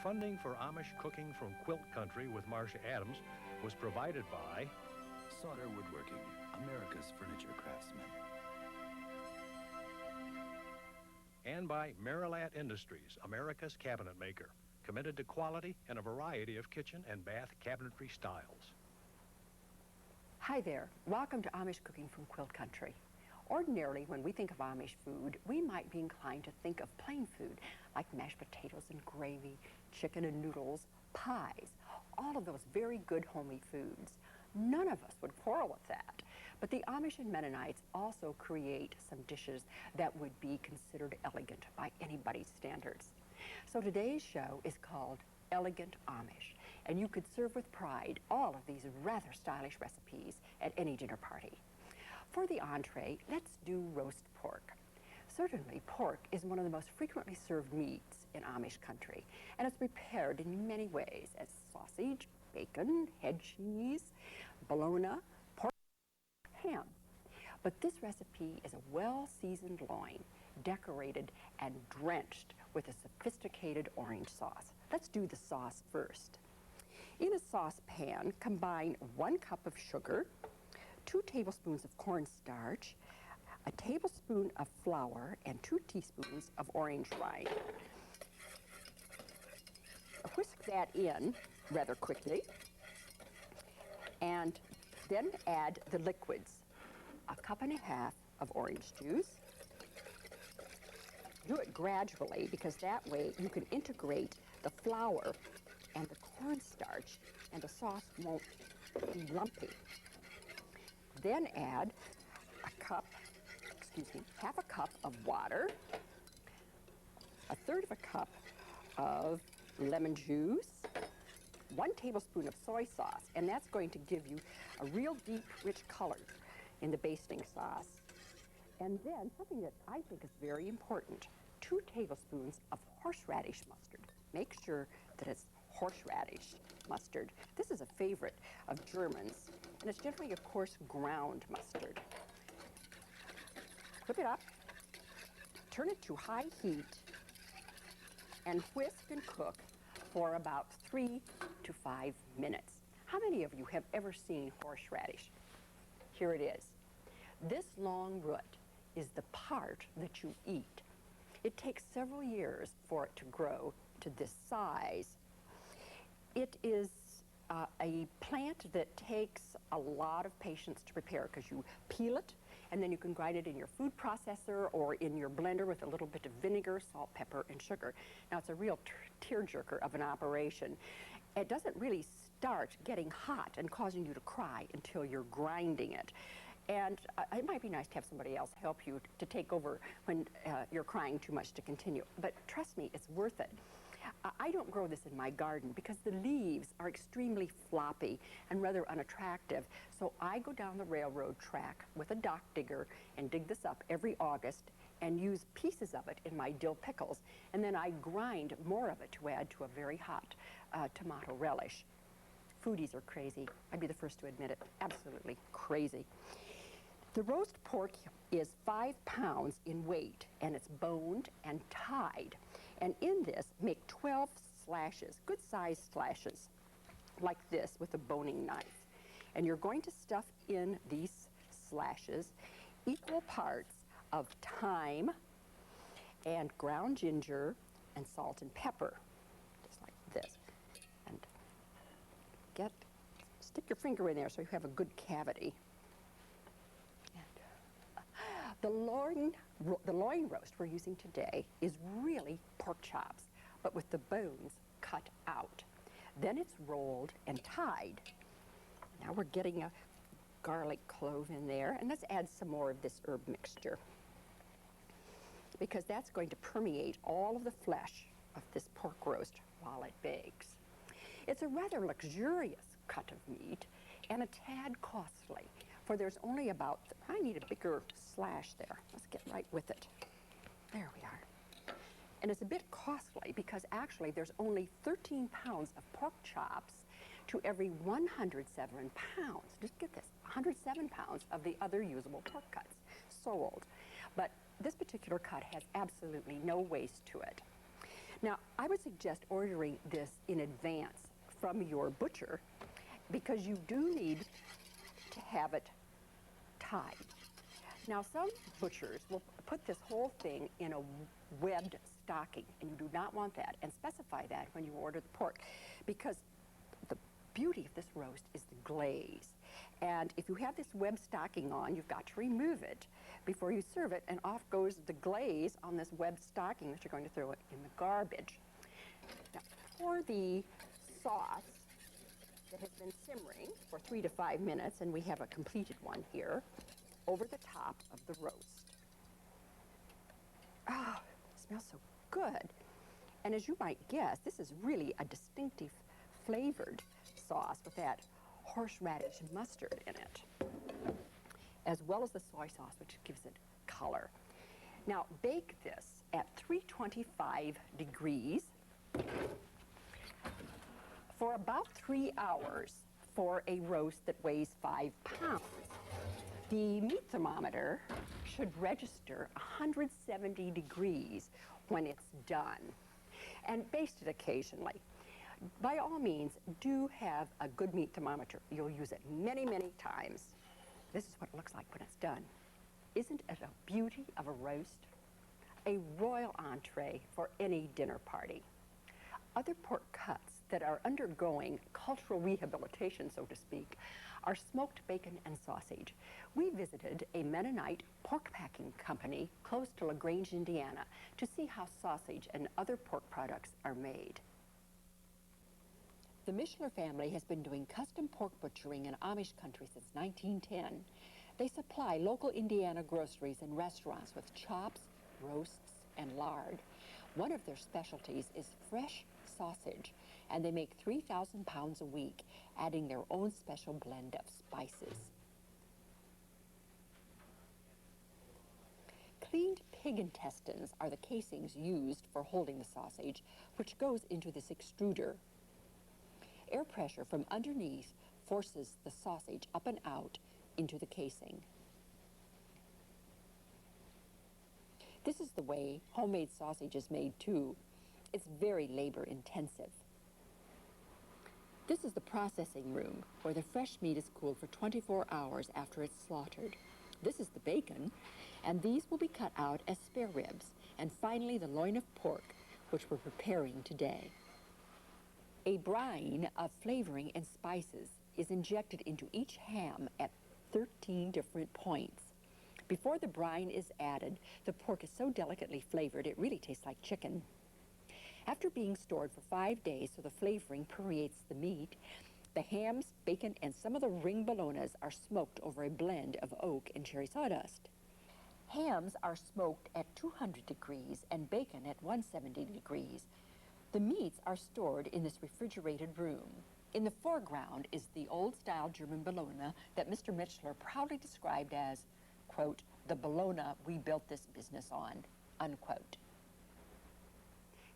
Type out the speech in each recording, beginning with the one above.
Funding for Amish cooking from Quilt Country with Marcia Adams was provided by Sauter Woodworking, America's furniture craftsman. And by Marilat Industries, America's cabinet maker, committed to quality and a variety of kitchen and bath cabinetry styles. Hi there. Welcome to Amish Cooking from Quilt Country. Ordinarily, when we think of Amish food, we might be inclined to think of plain food, like mashed potatoes and gravy, chicken and noodles, pies, all of those very good homey foods. None of us would quarrel with that. But the Amish and Mennonites also create some dishes that would be considered elegant by anybody's standards. So today's show is called Elegant Amish, and you could serve with pride all of these rather stylish recipes at any dinner party. For the entree, let's do roast pork. Certainly, pork is one of the most frequently served meats in Amish country, and it's prepared in many ways as sausage, bacon, head cheese, bologna, pork, ham. But this recipe is a well-seasoned loin, decorated and drenched with a sophisticated orange sauce. Let's do the sauce first. In a saucepan, combine 1 cup of sugar, 2 tablespoons of cornstarch, a tablespoon of flour, and 2 teaspoons of orange rind. Whisk that in rather quickly, and then add the liquids. 1.5 cups of orange juice. Do it gradually because that way you can integrate the flour and the cornstarch and the sauce won't be lumpy. Then add half a cup of water, 1/3 cup of lemon juice, 1 tablespoon of soy sauce, and that's going to give you a real deep, rich color in the basting sauce. And then something that I think is very important, 2 tablespoons of horseradish mustard. Make sure that it's horseradish mustard. This is a favorite of Germans, and it's generally a coarse ground mustard. Whip it up, turn it to high heat, and whisk and cook for about 3 to 5 minutes. How many of you have ever seen horseradish? Here it is. This long root is the part that you eat. It takes several years for it to grow to this size. It is a plant that takes a lot of patience to prepare because you peel it and then you can grind it in your food processor or in your blender with a little bit of vinegar, salt, pepper, and sugar. Now it's a real tearjerker of an operation. It doesn't really start getting hot and causing you to cry until you're grinding it. And it might be nice to have somebody else help you to take over when you're crying too much to continue. But trust me, it's worth it. I don't grow this in my garden because the leaves are extremely floppy and rather unattractive. So I go down the railroad track with a dock digger and dig this up every August and use pieces of it in my dill pickles. And then I grind more of it to add to a very hot tomato relish. Foodies are crazy. I'd be the first to admit it. Absolutely crazy. The roast pork is 5 pounds in weight, and it's boned and tied. And in this, make 12 slashes, good-sized slashes, like this with a boning knife. And you're going to stuff in these slashes equal parts of thyme and ground ginger and salt and pepper, just like this. And stick your finger in there so you have a good cavity. The loin roast we're using today is really pork chops, but with the bones cut out. Then it's rolled and tied. Now we're getting a garlic clove in there, and let's add some more of this herb mixture because that's going to permeate all of the flesh of this pork roast while it bakes. It's a rather luxurious cut of meat and a tad costly, for there's only about, I need a bigger slash there. Let's get right with it. There we are. And it's a bit costly because actually there's only 13 pounds of pork chops to every 107 pounds. Just get this, 107 pounds of the other usable pork cuts sold. But this particular cut has absolutely no waste to it. Now, I would suggest ordering this in advance from your butcher because you do need to have it tied. Now, some butchers will put this whole thing in a webbed stocking, and you do not want that, and specify that when you order the pork, because the beauty of this roast is the glaze. And if you have this web stocking on, you've got to remove it before you serve it, and off goes the glaze on this web stocking that you're going to throw it in the garbage. Now, for the sauce that has been simmering for 3 to 5 minutes, and we have a completed one here, over the top of the roast. Oh, it smells so good. And as you might guess, this is really a distinctive flavored sauce with that horseradish mustard in it, as well as the soy sauce, which gives it color. Now, bake this at 325 degrees for about 3 hours for a roast that weighs 5 pounds. The meat thermometer should register 170 degrees when it's done, and baste it occasionally. By all means, do have a good meat thermometer. You'll use it many, many times. This is what it looks like when it's done. Isn't it a beauty of a roast? A royal entree for any dinner party. Other pork cuts that are undergoing cultural rehabilitation, so to speak, are smoked bacon and sausage. We visited a Mennonite pork packing company close to LaGrange, Indiana, to see how sausage and other pork products are made. The Mishler family has been doing custom pork butchering in Amish country since 1910. They supply local Indiana groceries and restaurants with chops, roasts, and lard. One of their specialties is fresh sausage, and they make 3,000 pounds a week, adding their own special blend of spices. Cleaned pig intestines are the casings used for holding the sausage, which goes into this extruder. Air pressure from underneath forces the sausage up and out into the casing. This is the way homemade sausage is made too. It's very labor intensive. This is the processing room where the fresh meat is cooled for 24 hours after it's slaughtered. This is the bacon, and these will be cut out as spare ribs, and finally the loin of pork, which we're preparing today. A brine of flavoring and spices is injected into each ham at 13 different points. Before the brine is added, the pork is so delicately flavored it really tastes like chicken. After being stored for 5 days so the flavoring permeates the meat, the hams, bacon, and some of the ring bolognas are smoked over a blend of oak and cherry sawdust. Hams are smoked at 200 degrees and bacon at 170 degrees. The meats are stored in this refrigerated room. In the foreground is the old-style German bologna that Mr. Mishler proudly described as, quote, the bologna we built this business on, unquote.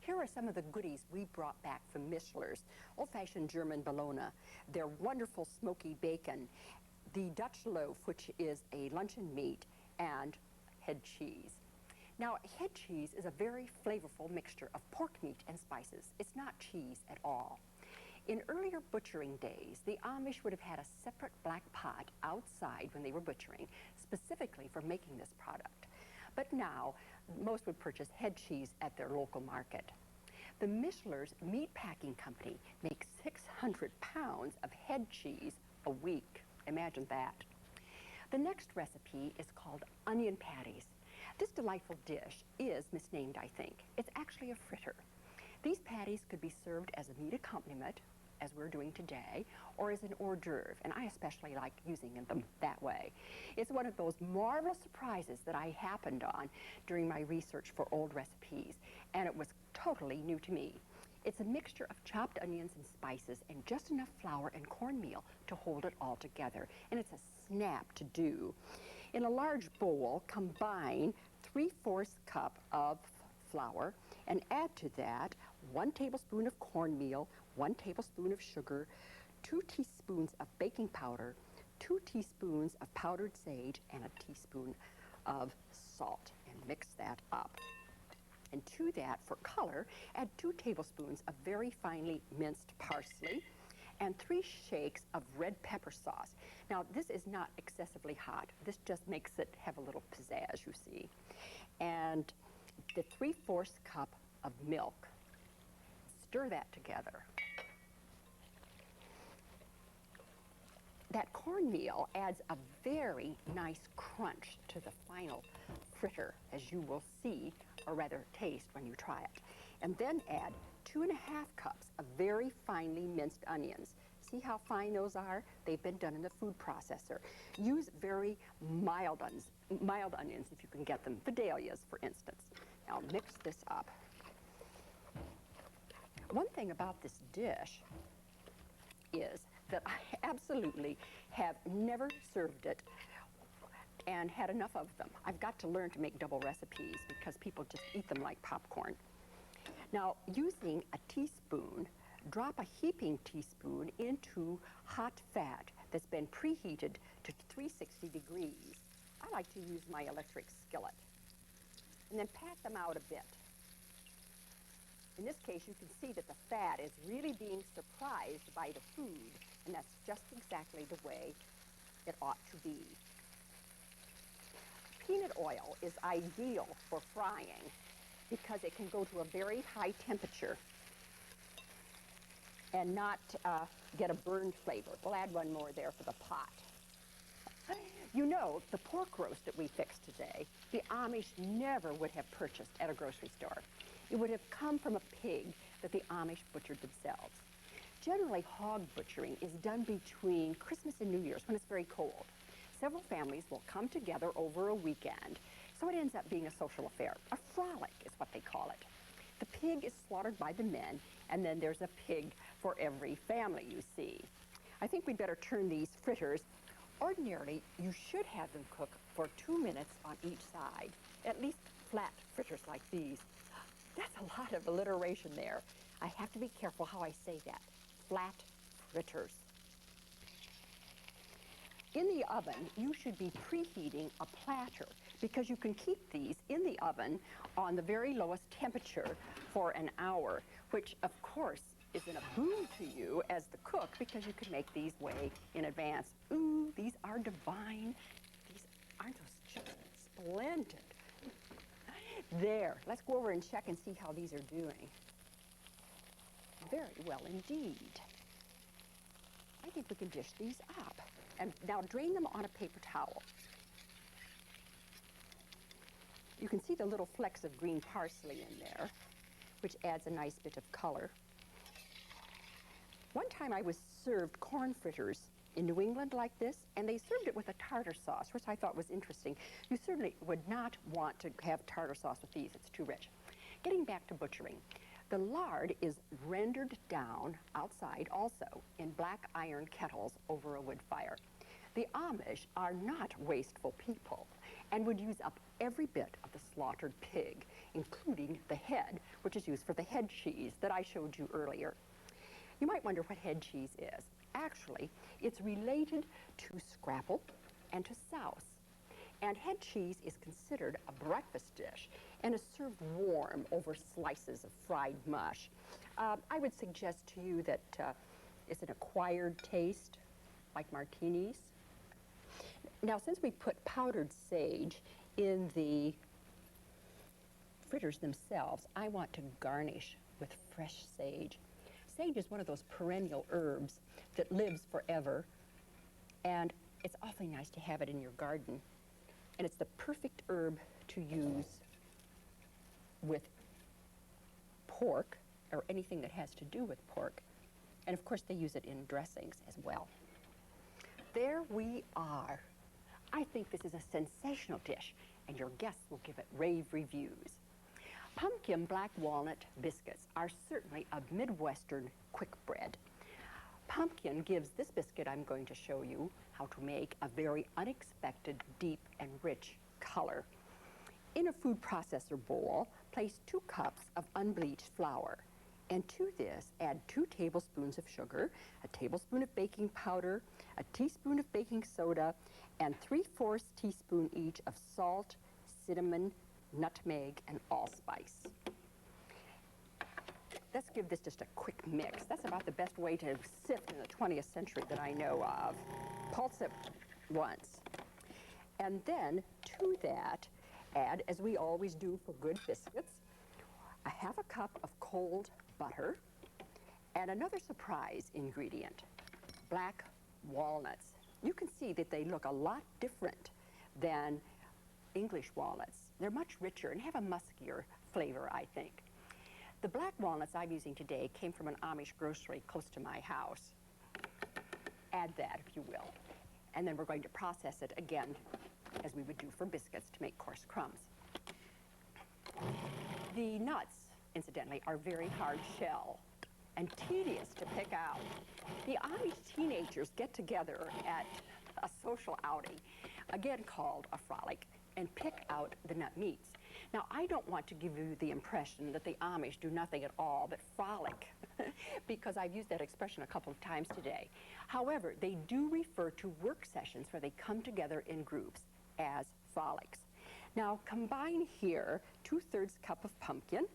Here are some of the goodies we brought back from Mishler's. Old-fashioned German bologna, their wonderful smoky bacon, the Dutch loaf, which is a luncheon meat, and head cheese. Now, head cheese is a very flavorful mixture of pork meat and spices. It's not cheese at all. In earlier butchering days, the Amish would have had a separate black pot outside when they were butchering, specifically for making this product. But now, most would purchase head cheese at their local market. The Mishler's Meat Packing Company makes 600 pounds of head cheese a week. Imagine that. The next recipe is called onion patties. This delightful dish is misnamed, I think. It's actually a fritter. These patties could be served as a meat accompaniment, as we're doing today, or as an hors d'oeuvre, and I especially like using them that way. It's one of those marvelous surprises that I happened on during my research for old recipes, and it was totally new to me. It's a mixture of chopped onions and spices and just enough flour and cornmeal to hold it all together, and it's a snap to do. In a large bowl, combine 3/4 cup of flour and add to that 1 tablespoon of cornmeal, 1 tablespoon of sugar, 2 teaspoons of baking powder, 2 teaspoons of powdered sage, and a teaspoon of salt, and mix that up. And to that, for color, add 2 tablespoons of very finely minced parsley and 3 shakes of red pepper sauce. Now, this is not excessively hot. This just makes it have a little pizzazz, you see. And the 3/4 cup of milk. Stir that together. That cornmeal adds a very nice crunch to the final fritter, as you will see, or rather taste when you try it. And then add 2½ cups of very finely minced onions. See how fine those are? They've been done in the food processor. Use very mild onions if you can get them, Vidalias, for instance. Now mix this up. One thing about this dish is that I absolutely have never served it and had enough of them. I've got to learn to make double recipes because people just eat them like popcorn. Now, using a teaspoon, drop a heaping teaspoon into hot fat that's been preheated to 360 degrees. I like to use my electric skillet. And then pat them out a bit. In this case, you can see that the fat is really being surprised by the food, and that's just exactly the way it ought to be. Peanut oil is ideal for frying because it can go to a very high temperature and not get a burned flavor. We'll add one more there for the pot. You know, the pork roast that we fixed today, the Amish never would have purchased at a grocery store. It would have come from a pig that the Amish butchered themselves. Generally, hog butchering is done between Christmas and New Year's when it's very cold. Several families will come together over a weekend, so it ends up being a social affair. A frolic is what they call it. The pig is slaughtered by the men, and then there's a pig for every family, you see. I think we'd better turn these fritters. Ordinarily, you should have them cook for 2 minutes on each side, at least flat fritters like these. That's a lot of alliteration there. I have to be careful how I say that. Flat fritters. In the oven, you should be preheating a platter because you can keep these in the oven on the very lowest temperature for an hour, which of course isn't a boon to you as the cook because you can make these way in advance. Ooh, these are divine. Aren't those just splendid? There, let's go over and check and see how these are doing. Very well indeed. I think we can dish these up. And now drain them on a paper towel. You can see the little flecks of green parsley in there, which adds a nice bit of color. One time I was served corn fritters in New England like this, and they served it with a tartar sauce, which I thought was interesting. You certainly would not want to have tartar sauce with these. It's too rich. Getting back to butchering, the lard is rendered down outside also in black iron kettles over a wood fire. The Amish are not wasteful people and would use up every bit of the slaughtered pig, including the head, which is used for the head cheese that I showed you earlier. You might wonder what head cheese is. Actually, it's related to scrapple and to souse. And head cheese is considered a breakfast dish and is served warm over slices of fried mush. I would suggest to you that it's an acquired taste, like martinis. Now, since we put powdered sage in the fritters themselves, I want to garnish with fresh sage. Sage is one of those perennial herbs that lives forever, and it's awfully nice to have it in your garden. And it's the perfect herb to use with pork or anything that has to do with pork. And of course, they use it in dressings as well. There we are. I think this is a sensational dish, and your guests will give it rave reviews. Pumpkin black walnut biscuits are certainly a Midwestern quick bread. Pumpkin gives this biscuit I'm going to show you how to make a very unexpected, deep, and rich color. In a food processor bowl, place 2 cups of unbleached flour. And to this, add 2 tablespoons of sugar, a tablespoon of baking powder, a teaspoon of baking soda, and 3/4 teaspoon each of salt, cinnamon, nutmeg, and allspice. Let's give this just a quick mix. That's about the best way to sift in the 20th century that I know of. Pulse it once. And then to that, add, as we always do for good biscuits, a half a cup of cold butter, and another surprise ingredient, black walnuts. You can see that they look a lot different than English walnuts. They're much richer and have a muskier flavor, I think. The black walnuts I'm using today came from an Amish grocery close to my house. Add that, if you will. And then we're going to process it again, as we would do for biscuits, to make coarse crumbs. The nuts, incidentally, are very hard shell and tedious to pick out. The Amish teenagers get together at a social outing, again called a frolic, and pick out the nut meats. Now, I don't want to give you the impression that the Amish do nothing at all but frolic, because I've used that expression a couple of times today. However, they do refer to work sessions where they come together in groups as frolics. Now, combine here 2/3 cup of pumpkin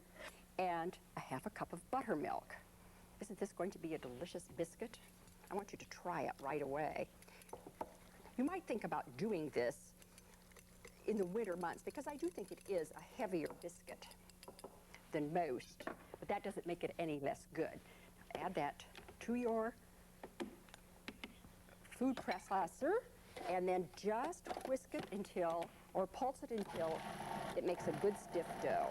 and a half a cup of buttermilk. Isn't this going to be a delicious biscuit? I want you to try it right away. You might think about doing this in the winter months, because I do think it is a heavier biscuit than most, but that doesn't make it any less good. Now, add that to your food processor, and then just whisk it until, or pulse it until it makes a good stiff dough.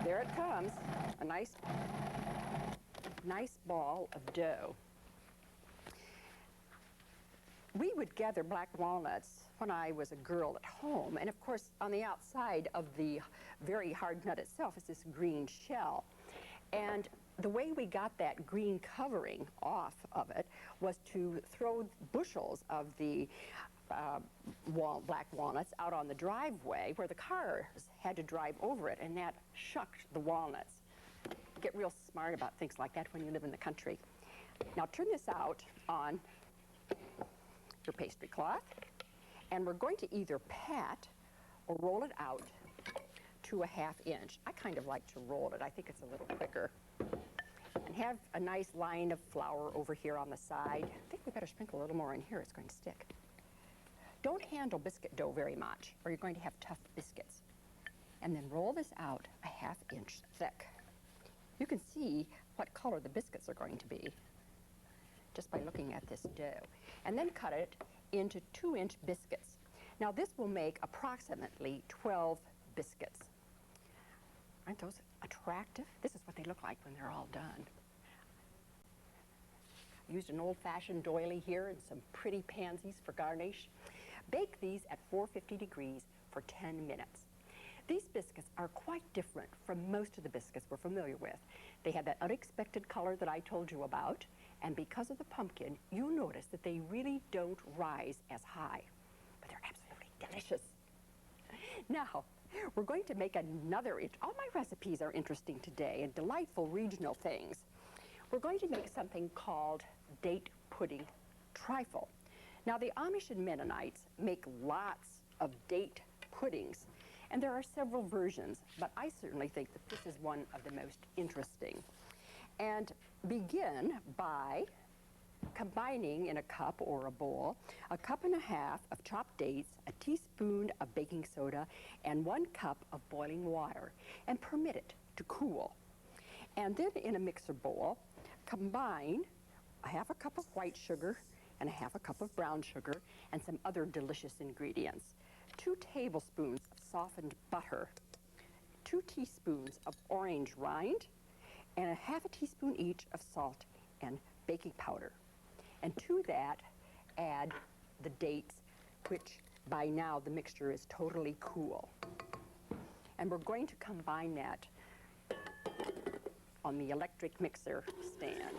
There it comes, a nice ball of dough. We would gather black walnuts when I was a girl at home, and of course on the outside of the very hard nut itself is this green shell. And the way we got that green covering off of it was to throw bushels of the black walnuts out on the driveway where the cars had to drive over it, and that shucked the walnuts. You get real smart about things like that when you live in the country. Now turn this out on your pastry cloth, and we're going to either pat or roll it out to a 1/2 inch. I kind of like to roll it. I think it's a little quicker. And have a nice line of flour over here on the side. I think we better sprinkle a little more in here. It's going to stick. Don't handle biscuit dough very much, or you're going to have tough biscuits. And then roll this out a 1/2 inch thick. You can see what color the biscuits are going to be just by looking at this dough. And then cut it into 2-inch biscuits. Now this will make approximately 12 biscuits. Aren't those attractive? This is what they look like when they're all done. I used an old-fashioned doily here and some pretty pansies for garnish. Bake these at 450 degrees for 10 minutes. These biscuits are quite different from most of the biscuits we're familiar with. They have that unexpected color that I told you about, and because of the pumpkin, you notice that they really don't rise as high, but they're absolutely delicious. Now, we're going to make another, all my recipes are interesting today and delightful regional things. We're going to make something called date pudding trifle. Now, the Amish and Mennonites make lots of date puddings, and there are several versions, but I certainly think that this is one of the most interesting. And begin by combining in a cup or a bowl 1.5 cups of chopped dates, a teaspoon of baking soda, and 1 cup of boiling water, and permit it to cool. And then in a mixer bowl, combine 1/2 cup of white sugar and 1/2 cup of brown sugar and some other delicious ingredients. 2 tablespoons of softened butter, 2 teaspoons of orange rind, and 1/2 teaspoon each of salt and baking powder. And to that, add the dates, which by now the mixture is totally cool. And we're going to combine that on the electric mixer stand.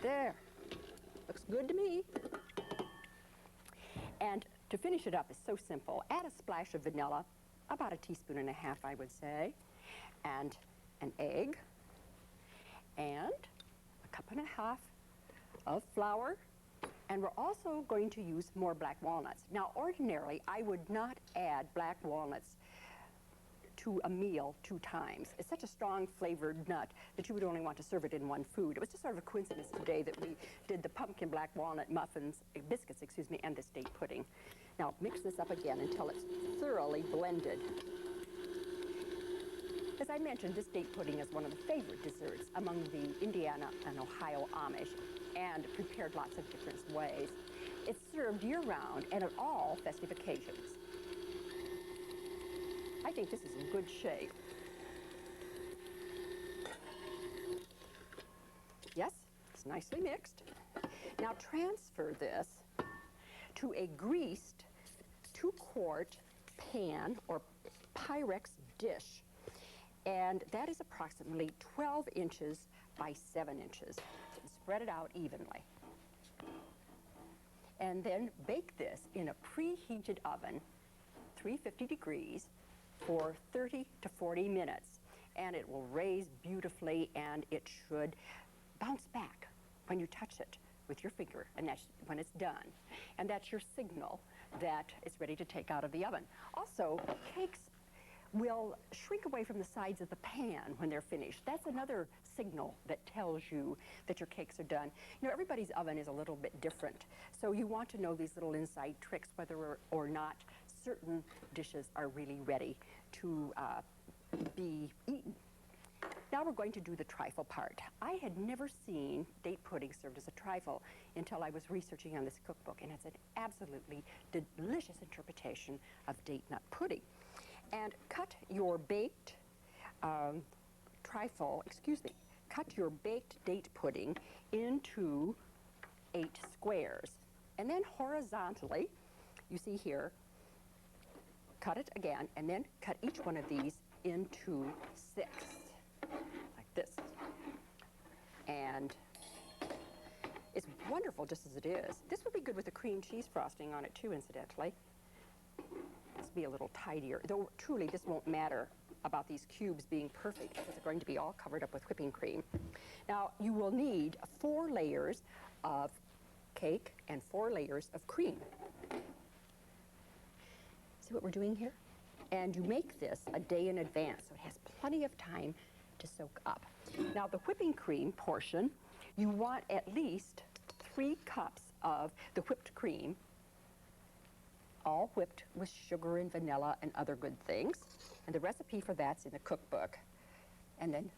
There, looks good to me. And to finish it up is so simple. Add a splash of vanilla, about 1.5 teaspoons, I would say, and an egg, and 1.5 cups of flour, And we're also going to use more black walnuts. Now, ordinarily, I would not add black walnuts to a meal 2 times. It's such a strong flavored nut that you would only want to serve it in one food. It was just sort of a coincidence today that we did the pumpkin black walnut muffins, biscuits, excuse me, and this date pudding. Now mix this up again until it's thoroughly blended. As I mentioned, this date pudding is one of the favorite desserts among the Indiana and Ohio Amish, and prepared lots of different ways. It's served year-round and at all festive occasions. I think this is in good shape. Yes, it's nicely mixed. Now transfer this to a greased 2-quart pan or Pyrex dish. And that is approximately 12 inches by 7 inches. Spread it out evenly. And then bake this in a preheated oven, 350 degrees, for 30 to 40 minutes. And it will raise beautifully, and it should bounce back when you touch it with your finger, and that's when it's done. And that's your signal that it's ready to take out of the oven. Also, cakes will shrink away from the sides of the pan when they're finished. That's another signal that tells you that your cakes are done. You know, everybody's oven is a little bit different, so you want to know these little inside tricks, whether or not certain dishes are really ready to be eaten. Now we're going to do the trifle part. I had never seen date pudding served as a trifle until I was researching on this cookbook, and it's an absolutely delicious interpretation of date nut pudding. And cut your baked cut your baked date pudding into 8 squares. And then horizontally, you see here, cut it again, and then cut each one of these into 6, like this. And it's wonderful just as it is. This would be good with the cream cheese frosting on it too, incidentally. Let's be a little tidier, though truly this won't matter about these cubes being perfect because they're going to be all covered up with whipping cream. Now you will need 4 layers of cake and 4 layers of cream. See what we're doing here? And you make this a day in advance, so it has plenty of time to soak up. Now the whipping cream portion, you want at least 3 cups of the whipped cream, all whipped with sugar and vanilla and other good things. And the recipe for that's in the cookbook. And then